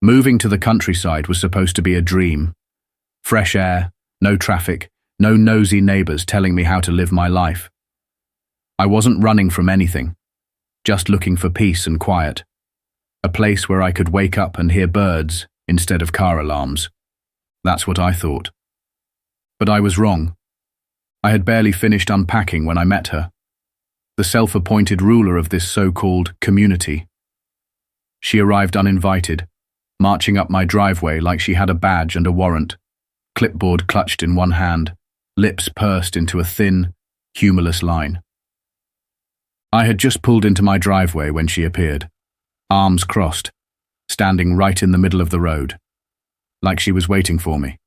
Moving to the countryside was supposed to be a dream. Fresh air, no traffic, no nosy neighbors telling me how to live my life. I wasn't running from anything, just looking for peace and quiet. A place where I could wake up and hear birds instead of car alarms. That's what I thought. But I was wrong. I had barely finished unpacking when I met her, the self-appointed ruler of this so-called community. She arrived uninvited, marching up my driveway like she had a badge and a warrant, clipboard clutched in one hand, lips pursed into a thin, humorless line. I had just pulled into my driveway when she appeared, arms crossed, standing right in the middle of the road, like she was waiting for me.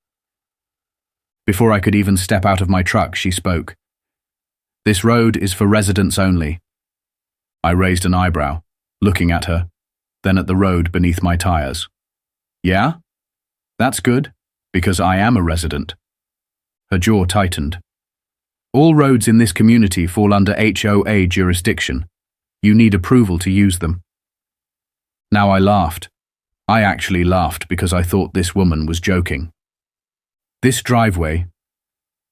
Before I could even step out of my truck, she spoke. "This road is for residents only." I raised an eyebrow, looking at her, then at the road beneath my tires. "Yeah? That's good, because I am a resident." Her jaw tightened. "All roads in this community fall under HOA jurisdiction. You need approval to use them." Now I laughed. I actually laughed because I thought this woman was joking. "This driveway,"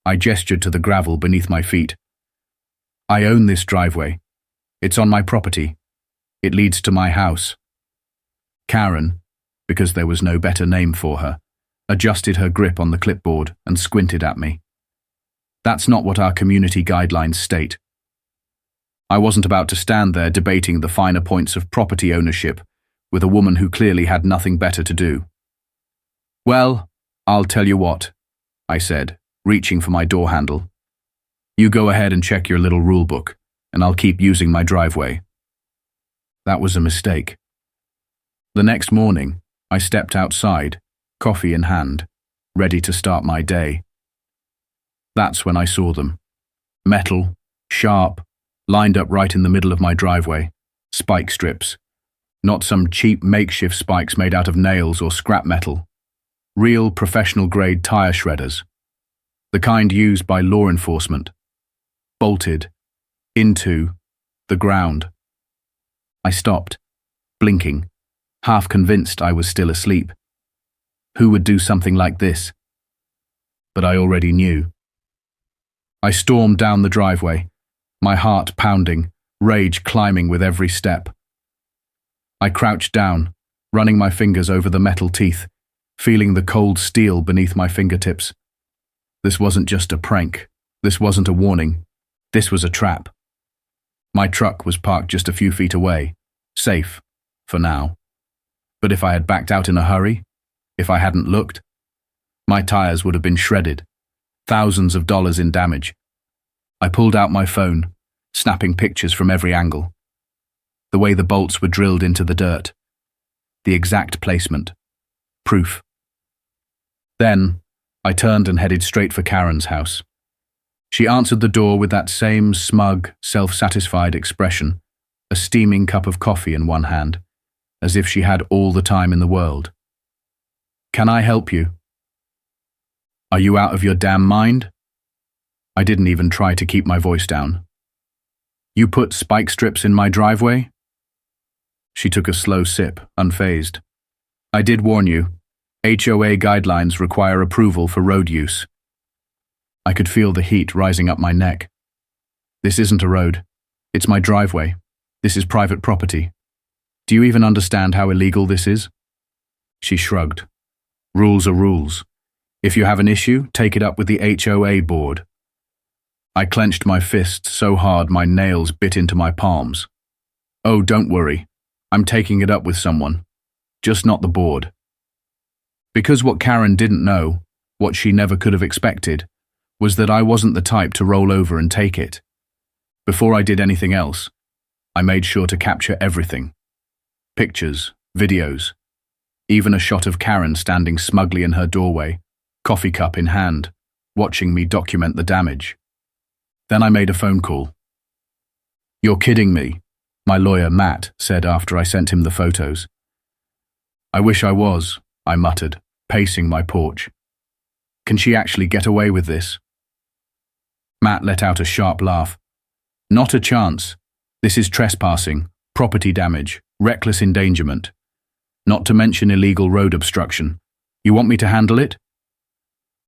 I gestured to the gravel beneath my feet. "I own this driveway. It's on my property. It leads to my house." Karen, because there was no better name for her, adjusted her grip on the clipboard and squinted at me. "That's not what our community guidelines state." I wasn't about to stand there debating the finer points of property ownership with a woman who clearly had nothing better to do. "Well, I'll tell you what," I said, reaching for my door handle. "You go ahead and check your little rule book, and I'll keep using my driveway." That was a mistake. The next morning, I stepped outside, coffee in hand, ready to start my day. That's when I saw them. Metal, sharp, lined up right in the middle of my driveway. Spike strips. Not some cheap makeshift spikes made out of nails or scrap metal. Real professional-grade tire shredders. The kind used by law enforcement. Bolted into the ground. I stopped, blinking, half convinced I was still asleep. Who would do something like this? But I already knew. I stormed down the driveway, my heart pounding, rage climbing with every step. I crouched down, running my fingers over the metal teeth, feeling the cold steel beneath my fingertips. This wasn't just a prank. This wasn't a warning. This was a trap. My truck was parked just a few feet away, safe, for now. But if I had backed out in a hurry, if I hadn't looked, my tires would have been shredded, thousands of dollars in damage. I pulled out my phone, snapping pictures from every angle. The way the bolts were drilled into the dirt. The exact placement. Proof. Then, I turned and headed straight for Karen's house. She answered the door with that same smug, self-satisfied expression, a steaming cup of coffee in one hand, as if she had all the time in the world. "Can I help you?" "Are you out of your damn mind?" I didn't even try to keep my voice down. "You put spike strips in my driveway?" She took a slow sip, unfazed. "I did warn you. HOA guidelines require approval for road use." I could feel the heat rising up my neck. "This isn't a road. It's my driveway. This is private property. Do you even understand how illegal this is?" She shrugged. "Rules are rules. If you have an issue, take it up with the HOA board." I clenched my fists so hard my nails bit into my palms. "Oh, don't worry. I'm taking it up with someone. Just not the board." Because what Karen didn't know, what she never could have expected, was that I wasn't the type to roll over and take it. Before I did anything else, I made sure to capture everything. Pictures, videos, even a shot of Karen standing smugly in her doorway, coffee cup in hand, watching me document the damage. Then I made a phone call. "You're kidding me," my lawyer Matt said after I sent him the photos. "I wish I was," I muttered, pacing my porch. "Can she actually get away with this?" Matt let out a sharp laugh. "Not a chance. This is trespassing, property damage, reckless endangerment. not to mention illegal road obstruction. You want me to handle it?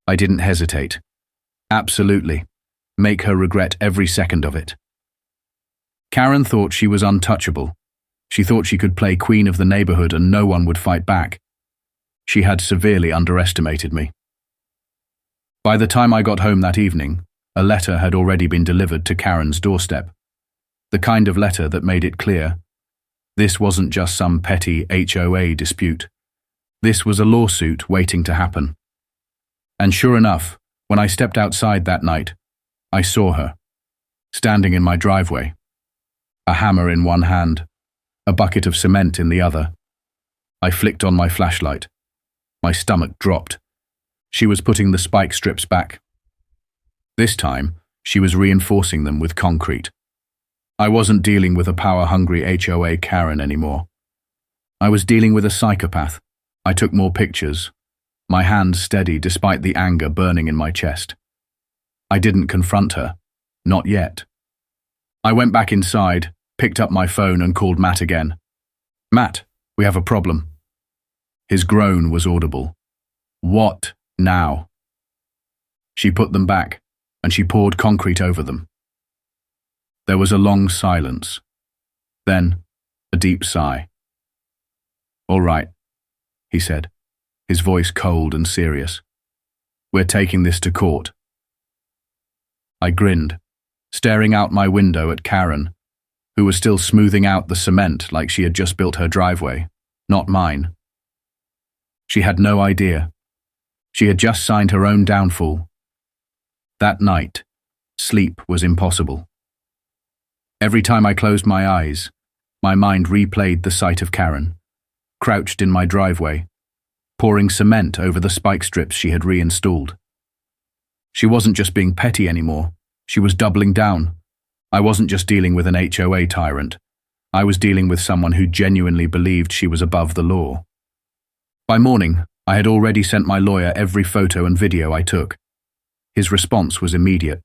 I didn't hesitate. Absolutely. Make her regret every second of it. Karen thought she was untouchable. She thought she could play queen of the neighborhood and no one would fight back. She had severely underestimated me. By the time I got home that evening, a letter had already been delivered to Karen's doorstep. The kind of letter that made it clear this wasn't just some petty HOA dispute. This was a lawsuit waiting to happen. And sure enough, when I stepped outside that night, I saw her, standing in my driveway, a hammer in one hand, a bucket of cement in the other. I flicked on my flashlight. My stomach dropped. She was putting the spike strips back. This time, she was reinforcing them with concrete. I wasn't dealing with a power-hungry HOA Karen anymore. I was dealing with a psychopath. I took more pictures, my hands steady despite the anger burning in my chest. I didn't confront her. Not yet. I went back inside, picked up my phone and called Matt again. Matt, we have a problem. His groan was audible. What now? She put them back, and she poured concrete over them. There was a long silence. Then, a deep sigh. All right, he said, his voice cold and serious. We're taking this to court. I grinned, staring out my window at Karen, who was still smoothing out the cement like she had just built her driveway, not mine. She had no idea. She had just signed her own downfall. That night, sleep was impossible. Every time I closed my eyes, my mind replayed the sight of Karen, crouched in my driveway, pouring cement over the spike strips she had reinstalled. She wasn't just being petty anymore, she was doubling down. I wasn't just dealing with an HOA tyrant, I was dealing with someone who genuinely believed she was above the law. By morning, I had already sent my lawyer every photo and video I took. His response was immediate.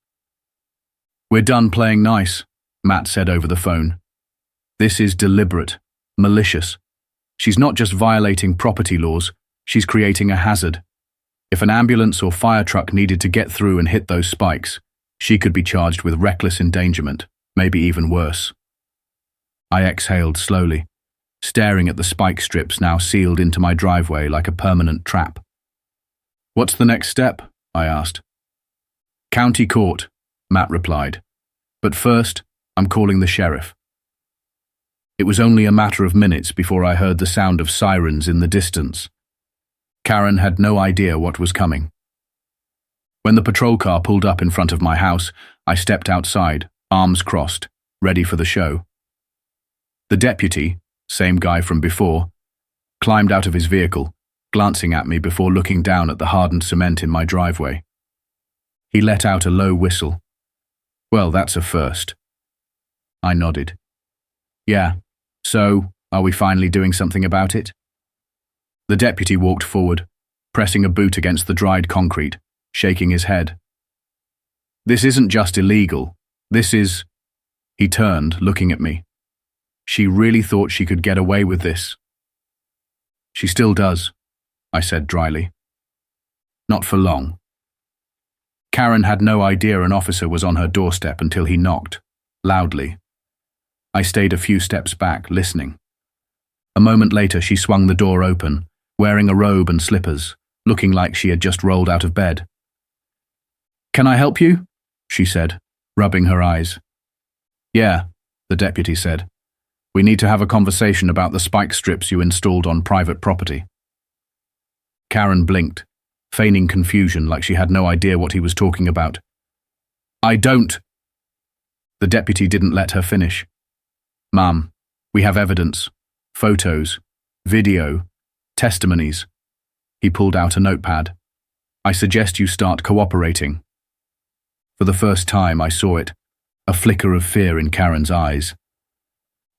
We're done playing nice, Matt said over the phone. This is deliberate, malicious. She's not just violating property laws, she's creating a hazard. If an ambulance or fire truck needed to get through and hit those spikes, she could be charged with reckless endangerment, maybe even worse. I exhaled slowly, staring at the spike strips now sealed into my driveway like a permanent trap. What's the next step? I asked. County court, Matt replied. But first, I'm calling the sheriff. It was only a matter of minutes before I heard the sound of sirens in the distance. Karen had no idea what was coming. When the patrol car pulled up in front of my house, I stepped outside, arms crossed, ready for the show. The deputy, same guy from before, climbed out of his vehicle, glancing at me before looking down at the hardened cement in my driveway. He let out a low whistle. Well, that's a first. I nodded. Yeah, so, are we finally doing something about it? The deputy walked forward, pressing a boot against the dried concrete, shaking his head. This isn't just illegal, this is... He turned, looking at me. She really thought she could get away with this. She still does, I said dryly. Not for long. Karen had no idea an officer was on her doorstep until he knocked, loudly. I stayed a few steps back, listening. A moment later, she swung the door open, wearing a robe and slippers, looking like she had just rolled out of bed. Can I help you? She said, rubbing her eyes. Yeah, the deputy said. We need to have a conversation about the spike strips you installed on private property. Karen blinked, feigning confusion like she had no idea what he was talking about. I don't... The deputy didn't let her finish. Ma'am, we have evidence, photos, video, testimonies. He pulled out a notepad. I suggest you start cooperating. For the first time I saw it, a flicker of fear in Karen's eyes.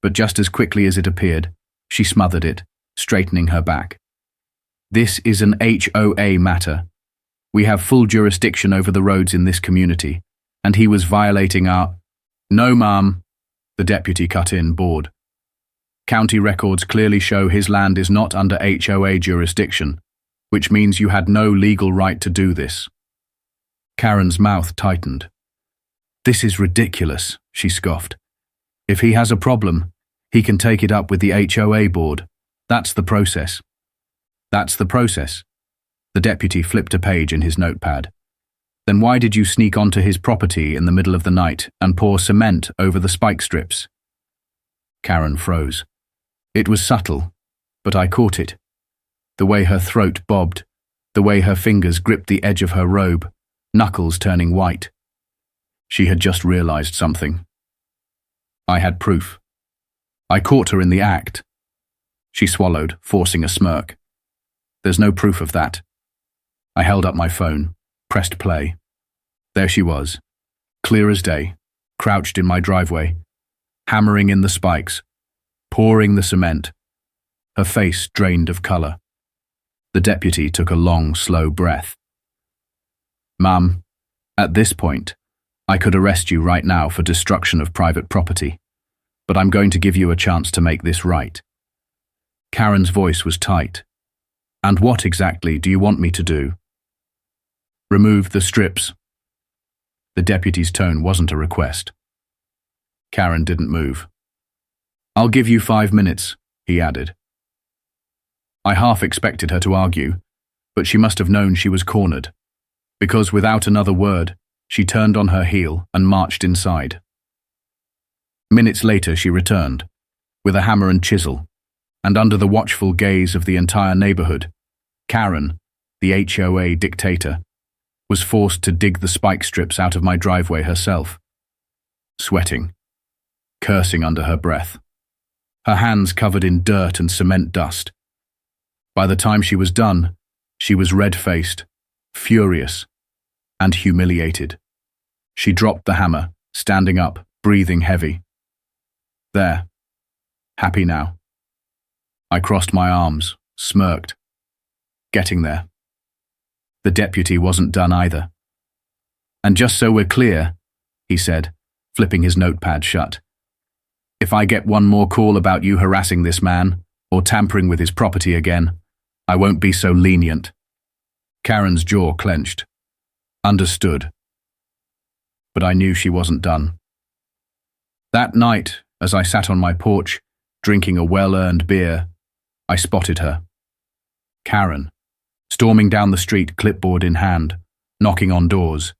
But just as quickly as it appeared, she smothered it, straightening her back. This is an HOA matter. We have full jurisdiction over the roads in this community, and he was violating our... No, ma'am, the deputy cut in, bored. County records clearly show his land is not under HOA jurisdiction, which means you had no legal right to do this. Karen's mouth tightened. This is ridiculous, she scoffed. If he has a problem, he can take it up with the HOA board. That's the process. That's the process. The deputy flipped a page in his notepad. Then why did you sneak onto his property in the middle of the night and pour cement over the spike strips? Karen froze. It was subtle, but I caught it. The way her throat bobbed, the way her fingers gripped the edge of her robe, knuckles turning white. She had just realized something. I had proof. I caught her in the act. She swallowed, forcing a smirk. There's no proof of that. I held up my phone, pressed play. There she was, clear as day, crouched in my driveway, hammering in the spikes, pouring the cement, her face drained of color. The deputy took a long, slow breath. Ma'am, at this point, I could arrest you right now for destruction of private property, but I'm going to give you a chance to make this right. Karen's voice was tight. And what exactly do you want me to do? Remove the strips. The deputy's tone wasn't a request. Karen didn't move. I'll give you 5 minutes, he added. I half expected her to argue, but she must have known she was cornered, because without another word, she turned on her heel and marched inside. Minutes later she returned, with a hammer and chisel, and under the watchful gaze of the entire neighborhood, Karen, the HOA dictator, was forced to dig the spike strips out of my driveway herself, sweating, cursing under her breath, her hands covered in dirt and cement dust. By the time she was done, she was red-faced, furious, and humiliated. She dropped the hammer, standing up, breathing heavy. There. Happy now. I crossed my arms, smirked. Getting there. The deputy wasn't done either. And just so we're clear, he said, flipping his notepad shut, if I get one more call about you harassing this man, or tampering with his property again, I won't be so lenient. Karen's jaw clenched. Understood. But I knew she wasn't done. That night, as I sat on my porch, drinking a well-earned beer, I spotted her. Karen, storming down the street, clipboard in hand, knocking on doors.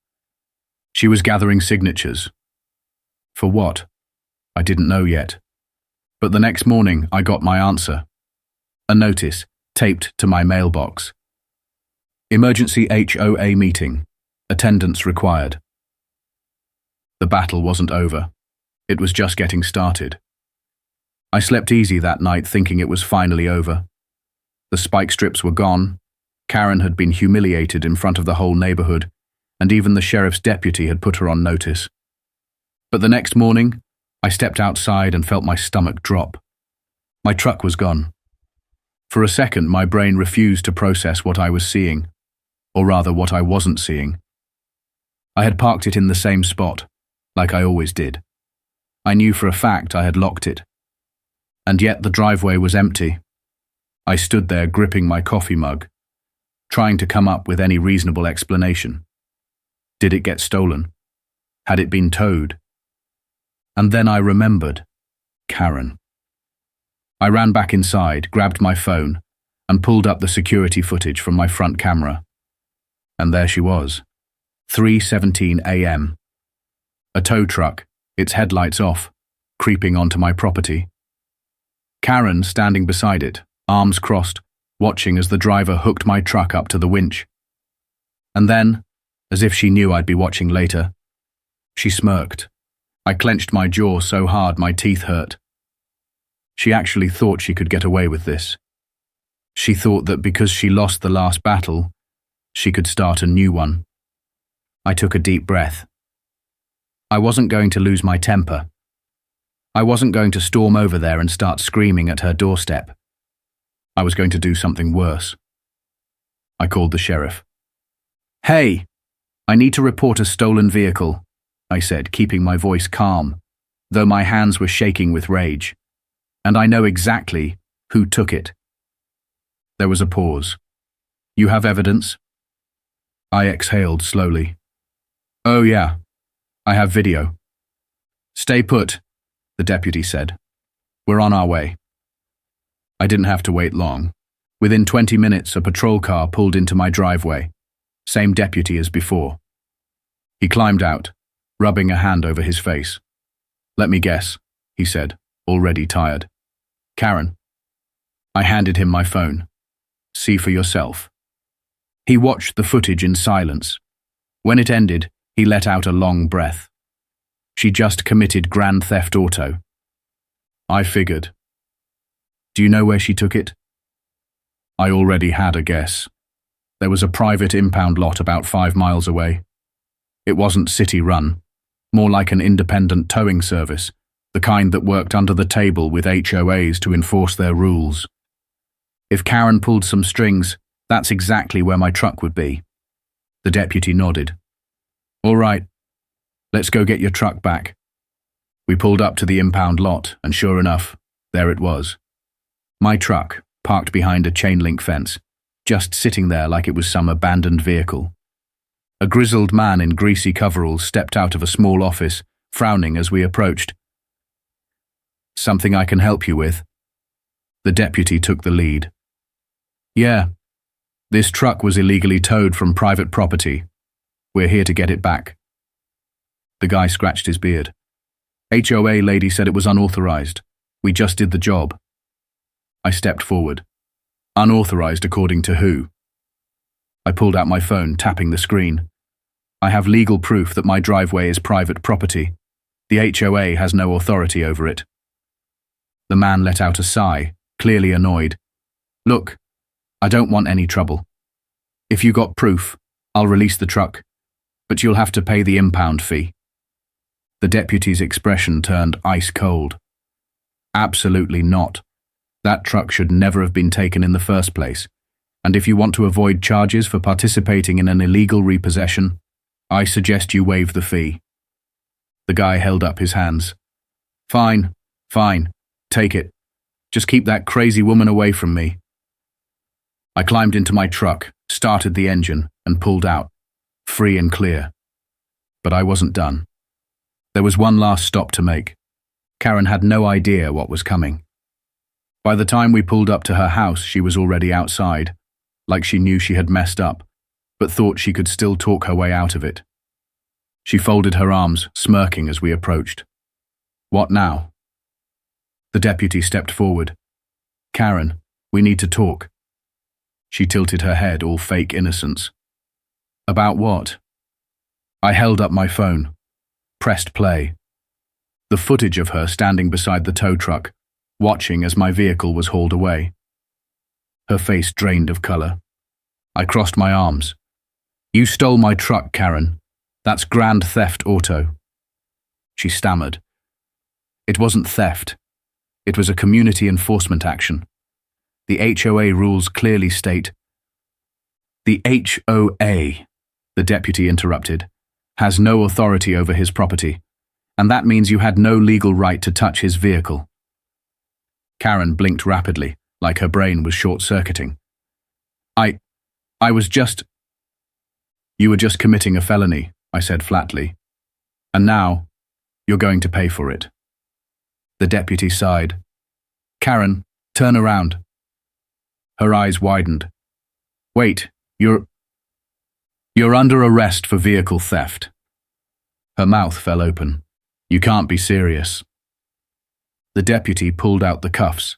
She was gathering signatures. For what? I didn't know yet. But the next morning, I got my answer. A notice, taped to my mailbox. Emergency HOA meeting. Attendance required. The battle wasn't over. It was just getting started. I slept easy that night thinking it was finally over. The spike strips were gone. Karen had been humiliated in front of the whole neighborhood, and even the sheriff's deputy had put her on notice. But the next morning, I stepped outside and felt my stomach drop. My truck was gone. For a second, my brain refused to process what I was seeing, or rather what I wasn't seeing. I had parked it in the same spot, like I always did. I knew for a fact I had locked it. And yet the driveway was empty. I stood there gripping my coffee mug, trying to come up with any reasonable explanation. Did it get stolen? Had it been towed? And then I remembered Karen. I ran back inside, grabbed my phone, and pulled up the security footage from my front camera. And there she was, 3:17 a.m. A tow truck, its headlights off, creeping onto my property. Karen standing beside it, arms crossed, watching as the driver hooked my truck up to the winch. And then, as if she knew I'd be watching later, she smirked. I clenched my jaw so hard my teeth hurt. She actually thought she could get away with this. She thought that because she lost the last battle, she could start a new one. I took a deep breath. I wasn't going to lose my temper. I wasn't going to storm over there and start screaming at her doorstep. I was going to do something worse. I called the sheriff. "Hey, I need to report a stolen vehicle," I said, keeping my voice calm, though my hands were shaking with rage. And I know exactly who took it. There was a pause. You have evidence? I exhaled slowly. Oh yeah, I have video. Stay put, the deputy said. We're on our way. I didn't have to wait long. Within 20 minutes, a patrol car pulled into my driveway. Same deputy as before. He climbed out, rubbing a hand over his face. Let me guess, he said, already tired. Karen. I handed him my phone. See for yourself. He watched the footage in silence. When it ended, he let out a long breath. She just committed grand theft auto. I figured. Do you know where she took it? I already had a guess. There was a private impound lot about 5 miles away. It wasn't city-run, more like an independent towing service, the kind that worked under the table with HOAs to enforce their rules. If Karen pulled some strings, that's exactly where my truck would be. The deputy nodded. All right, let's go get your truck back. We pulled up to the impound lot, and sure enough, there it was. My truck, parked behind a chain-link fence, just sitting there like it was some abandoned vehicle. A grizzled man in greasy coveralls stepped out of a small office, frowning as we approached. Something I can help you with? The deputy took the lead. Yeah, this truck was illegally towed from private property. We're here to get it back. The guy scratched his beard. HOA lady said it was unauthorized. We just did the job. I stepped forward. Unauthorized according to who? I pulled out my phone, tapping the screen. I have legal proof that my driveway is private property. The HOA has no authority over it. The man let out a sigh, clearly annoyed. Look, I don't want any trouble. If you got proof, I'll release the truck, but you'll have to pay the impound fee. The deputy's expression turned ice cold. Absolutely not. That truck should never have been taken in the first place, and if you want to avoid charges for participating in an illegal repossession, I suggest you waive the fee. The guy held up his hands. Fine, take it. Just keep that crazy woman away from me. I climbed into my truck, started the engine, and pulled out, free and clear. But I wasn't done. There was one last stop to make. Karen had no idea what was coming. By the time we pulled up to her house, she was already outside, like she knew she had messed up, but thought she could still talk her way out of it. She folded her arms, smirking as we approached. What now? The deputy stepped forward. Karen, we need to talk. She tilted her head, all fake innocence. About what? I held up my phone, pressed play. The footage of her standing beside the tow truck, watching as my vehicle was hauled away. Her face drained of color. I crossed my arms. You stole my truck, Karen. That's grand theft auto. She stammered. It wasn't theft. It was a community enforcement action. The HOA rules clearly state. The HOA, the deputy interrupted, has no authority over his property, and that means you had no legal right to touch his vehicle. Karen blinked rapidly, like her brain was short-circuiting. I was just... You were just committing a felony, I said flatly. And now, you're going to pay for it. The deputy sighed. Karen, turn around. Her eyes widened. Wait, you're under arrest for vehicle theft. Her mouth fell open. You can't be serious. The deputy pulled out the cuffs.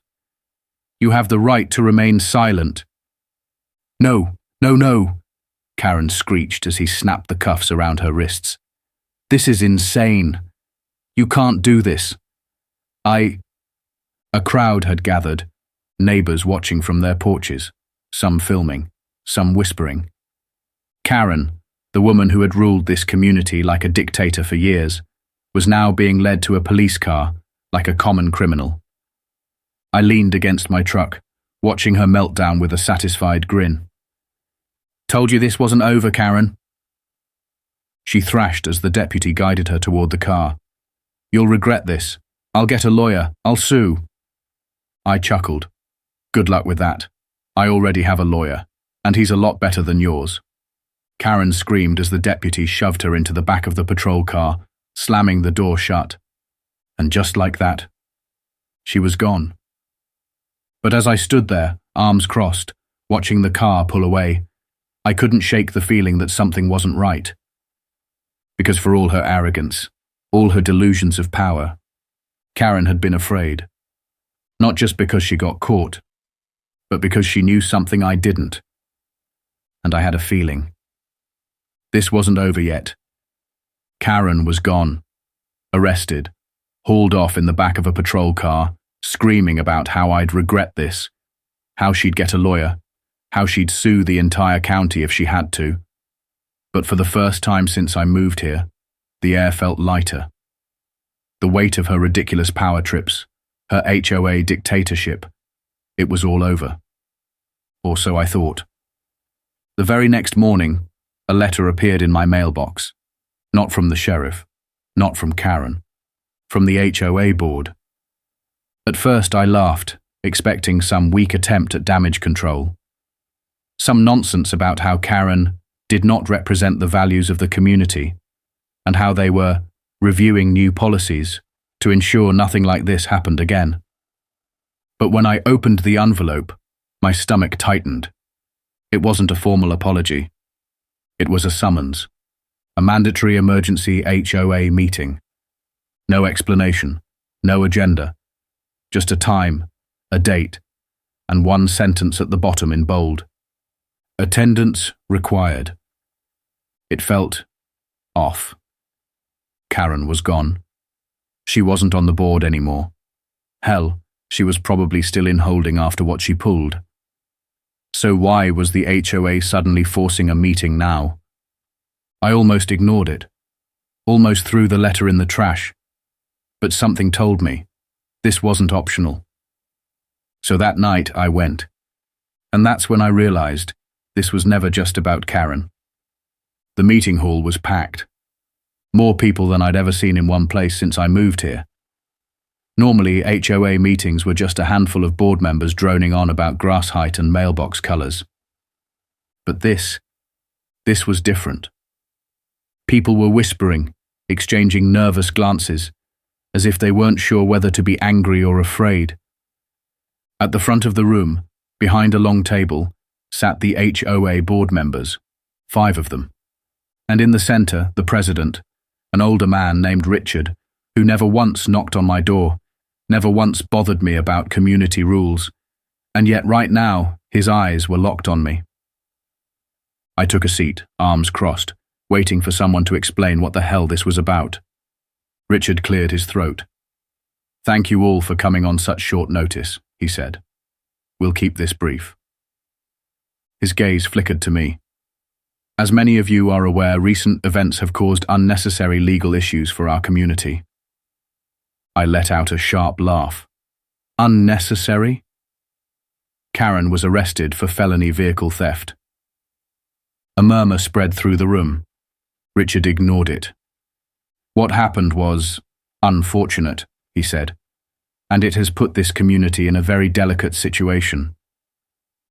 You have the right to remain silent. No, Karen screeched as he snapped the cuffs around her wrists. This is insane. You can't do this. A crowd had gathered, neighbors watching from their porches, some filming, some whispering. Karen, the woman who had ruled this community like a dictator for years, was now being led to a police car like a common criminal. I leaned against my truck, watching her meltdown with a satisfied grin. Told you this wasn't over, Karen. She thrashed as the deputy guided her toward the car. You'll regret this. I'll get a lawyer. I'll sue. I chuckled. Good luck with that. I already have a lawyer, and he's a lot better than yours. Karen screamed as the deputy shoved her into the back of the patrol car, slamming the door shut. And just like that, she was gone. But as I stood there, arms crossed, watching the car pull away, I couldn't shake the feeling that something wasn't right. Because for all her arrogance, all her delusions of power, Karen had been afraid. Not just because she got caught, but because she knew something I didn't. And I had a feeling. This wasn't over yet. Karen was gone, arrested, hauled off in the back of a patrol car, screaming about how I'd regret this, how she'd get a lawyer, how she'd sue the entire county if she had to. But for the first time since I moved here, the air felt lighter. The weight of her ridiculous power trips, her HOA dictatorship, it was all over. Or so I thought. The very next morning, a letter appeared in my mailbox. Not from the sheriff, not from Karen, from the HOA board. At first I laughed, expecting some weak attempt at damage control. Some nonsense about how Karen did not represent the values of the community, and how they were reviewing new policies to ensure nothing like this happened again. But when I opened the envelope, my stomach tightened. It wasn't a formal apology. It was a summons, a mandatory emergency HOA meeting. No explanation, no agenda, just a time, a date, and one sentence at the bottom in bold. Attendance required. It felt off. Karen was gone. She wasn't on the board anymore. Hell, she was probably still in holding after what she pulled. So why was the HOA suddenly forcing a meeting now? I almost ignored it, almost threw the letter in the trash. But something told me this wasn't optional. So that night I went. And that's when I realized this was never just about Karen. The meeting hall was packed. More people than I'd ever seen in one place since I moved here. Normally, HOA meetings were just a handful of board members droning on about grass height and mailbox colors. But this was different. People were whispering, exchanging nervous glances, as if they weren't sure whether to be angry or afraid. At the front of the room, behind a long table, sat the HOA board members, 5 of them. And in the center, the president, an older man named Richard, who never once knocked on my door, never once bothered me about community rules, and yet right now his eyes were locked on me. I took a seat, arms crossed, waiting for someone to explain what the hell this was about. Richard cleared his throat. "Thank you all for coming on such short notice," he said. "We'll keep this brief." His gaze flickered to me. As many of you are aware, recent events have caused unnecessary legal issues for our community. I let out a sharp laugh. Unnecessary? Karen was arrested for felony vehicle theft. A murmur spread through the room. Richard ignored it. "What happened was unfortunate," he said, "and it has put this community in a very delicate situation."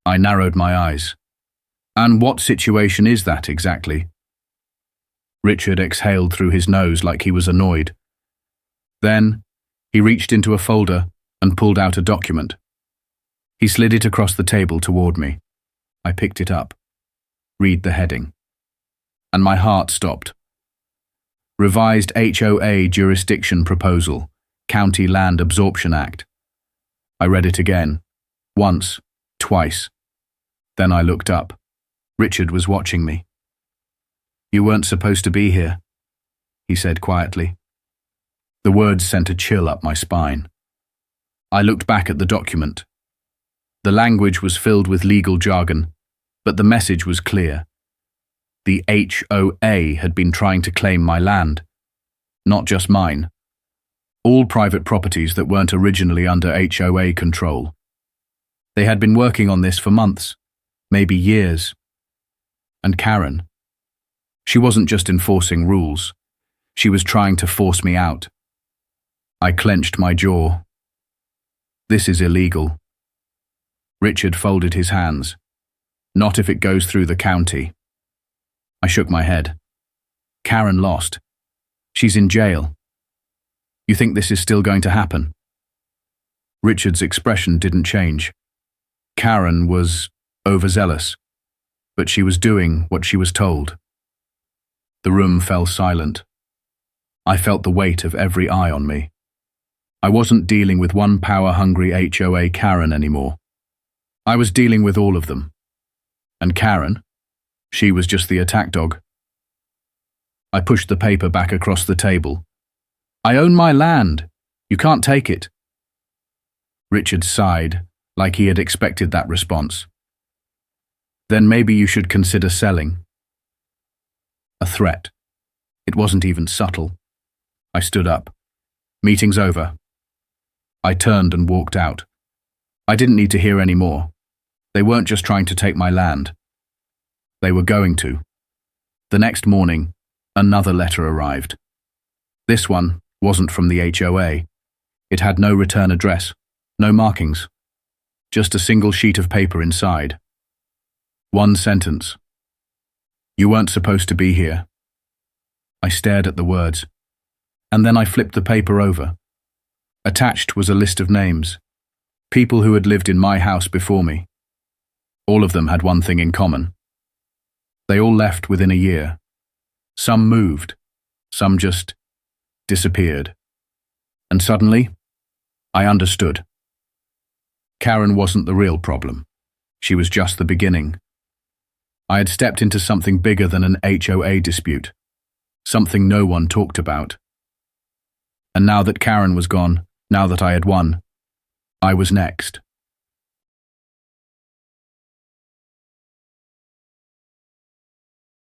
I narrowed my eyes. "And what situation is that exactly?" Richard exhaled through his nose like he was annoyed. Then, he reached into a folder and pulled out a document. He slid it across the table toward me. I picked it up. Read the heading. And my heart stopped. Revised HOA Jurisdiction Proposal, County Land Absorption Act. I read it again. Once, twice. Then I looked up. Richard was watching me. "You weren't supposed to be here," he said quietly. The words sent a chill up my spine. I looked back at the document. The language was filled with legal jargon, but the message was clear. The HOA had been trying to claim my land. Not just mine. All private properties that weren't originally under HOA control. They had been working on this for months, maybe years. And Karen, she wasn't just enforcing rules. She was trying to force me out. I clenched my jaw. This is illegal. Richard folded his hands. Not if it goes through the county. I shook my head. Karen lost. She's in jail. You think this is still going to happen? Richard's expression didn't change. Karen was overzealous, but she was doing what she was told. The room fell silent. I felt the weight of every eye on me. I wasn't dealing with one power-hungry HOA Karen anymore. I was dealing with all of them. And Karen? She was just the attack dog. I pushed the paper back across the table. I own my land. You can't take it. Richard sighed, like he had expected that response. Then maybe you should consider selling. A threat. It wasn't even subtle. I stood up. Meeting's over. I turned and walked out. I didn't need to hear any more. They weren't just trying to take my land. They were going to. The next morning, another letter arrived. This one wasn't from the HOA. It had no return address, no markings. Just a single sheet of paper inside. One sentence. You weren't supposed to be here. I stared at the words, and then I flipped the paper over. Attached was a list of names, people who had lived in my house before me. All of them had one thing in common. They all left within a year. Some moved, some just disappeared. And suddenly, I understood. Karen wasn't the real problem. She was just the beginning. I had stepped into something bigger than an HOA dispute, something no one talked about. And now that Karen was gone, now that I had won, I was next.